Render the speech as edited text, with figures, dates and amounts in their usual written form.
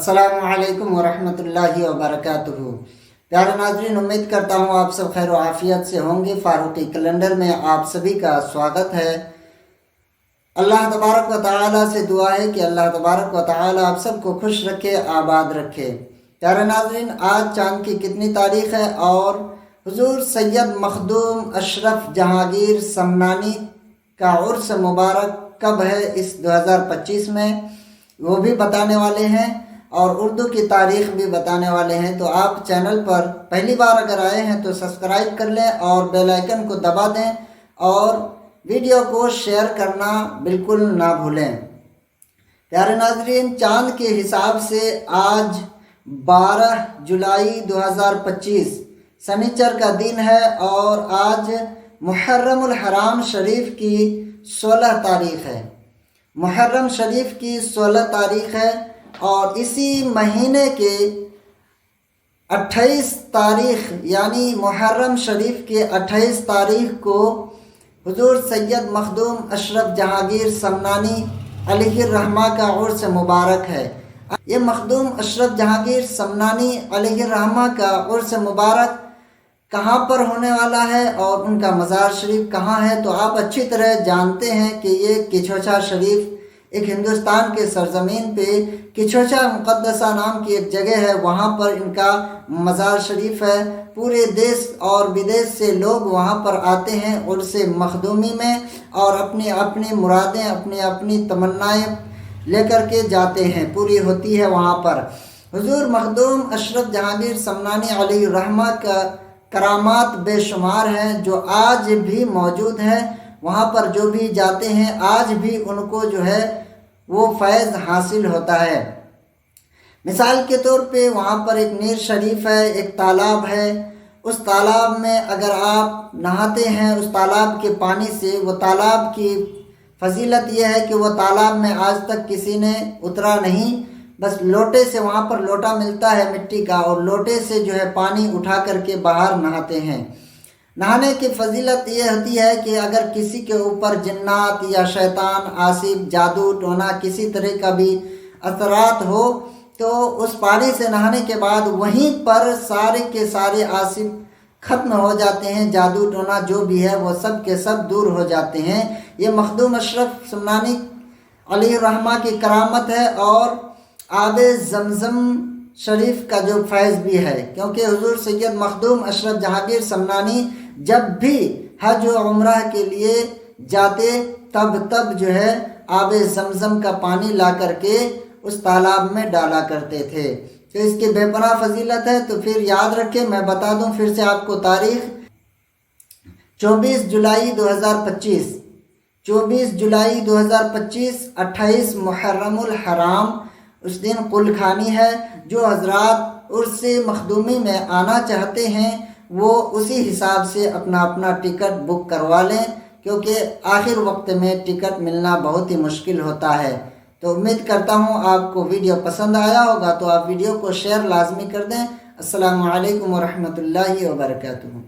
अस्सलामु अलैकुम वरहमतुल्लाहि वबरकातुहू। प्यारे नाज़रीन, उम्मीद करता हूँ आप सब खैर आफियत से होंगे। फारूकी कैलेंडर में आप सभी का स्वागत है। अल्लाह तबारक व तआला से दुआ है कि अल्लाह तबारक व तआला आप सबको खुश रखे, आबाद रखे। प्यारे नाज़रीन, आज चाँद की कितनी तारीख़ है और हुज़ूर सैयद मखदूम अशरफ जहांगीर समनानी का उर्स मुबारक कब है इस 2025 में, वो भी बताने वाले हैं और उर्दू की तारीख़ भी बताने वाले हैं। तो आप चैनल पर पहली बार अगर आए हैं तो सब्सक्राइब कर लें और बेल आइकन को दबा दें और वीडियो को शेयर करना बिल्कुल ना भूलें। प्यारे नाज़रीन, चाँद के हिसाब से आज 12 जुलाई 2025 शनिचर का दिन है और आज मुहर्रमुल हराम शरीफ की 16 तारीख़ है। मुहर्रम शरीफ की 16 तारीख़ है और इसी महीने के 28 तारीख़ यानी मुहर्रम शरीफ के 28 तारीख़ को हुज़ूर सैयद मखदूम अशरफ जहांगीर समनानी अलैहिर्रहमा का उर्स मुबारक है। ये मखदूम अशरफ जहांगीर समनानी अलैहिर्रहमा का उर्स मुबारक कहाँ पर होने वाला है और उनका मज़ार शरीफ कहाँ है, तो आप अच्छी तरह जानते हैं कि ये किछोछा शरीफ एक हिंदुस्तान के सरज़मीन पे किछोछा मुक़द्दसा नाम की एक जगह है, वहाँ पर इनका मज़ार शरीफ है। पूरे देश और विदेश से लोग वहाँ पर आते हैं उर्से मखदूमी में और अपनी अपनी मुरादें, अपनी अपनी तमन्नाएँ लेकर के जाते हैं, पूरी होती है वहाँ पर। हुज़ूर मखदूम अशरफ जहांगीर समनानी अलैहिर्रहमा का करामात बेशुमार हैं जो आज भी मौजूद हैं। वहाँ पर जो भी जाते हैं आज भी उनको जो है वो फैज़ हासिल होता है। मिसाल के तौर पे वहाँ पर एक नीर शरीफ है, एक तालाब है। उस तालाब में अगर आप नहाते हैं उस तालाब के पानी से, वो तालाब की फजीलत यह है कि वो तालाब में आज तक किसी ने उतरा नहीं, बस लोटे से वहाँ पर लोटा मिलता है मिट्टी का और लोटे से जो है पानी उठा करके बाहर नहाते हैं। नहाने की फजीलत ये होती है कि अगर किसी के ऊपर जिन्नात या शैतान, आसिफ, जादू टोना किसी तरह का भी असरात हो तो उस पानी से नहाने के बाद वहीं पर सारे के सारे आसिफ ख़त्म हो जाते हैं, जादू टोना जो भी है वो सब के सब दूर हो जाते हैं। ये मखदूम अशरफ समनानी अलैहिर्रहमा की करामत है और आबे ज़मज़म शरीफ का जो फैज़ भी है, क्योंकि हुज़ूर सैयद मखदूम अशरफ जहांगीर समनानी जब भी हज व उम्रह के लिए जाते तब जो है आबे ज़मज़म का पानी ला करके उस तालाब में डाला करते थे। तो इसकी बेपनाह फजीलत है। तो फिर याद रखें, मैं बता दूं फिर से आपको तारीख़ 24 जुलाई 2025, 24 जुलाई 2025 28 मुहर्रमुल हराम उस दिन कुल खानी है। जो हजरात उर्स मखदूमी में आना चाहते हैं वो उसी हिसाब से अपना अपना टिकट बुक करवा लें, क्योंकि आखिर वक्त में टिकट मिलना बहुत ही मुश्किल होता है। तो उम्मीद करता हूँ आपको वीडियो पसंद आया होगा, तो आप वीडियो को शेयर लाजमी कर दें। अस्सलामु अलैकुम वरहमतुल्लाहि वबरकातुहू।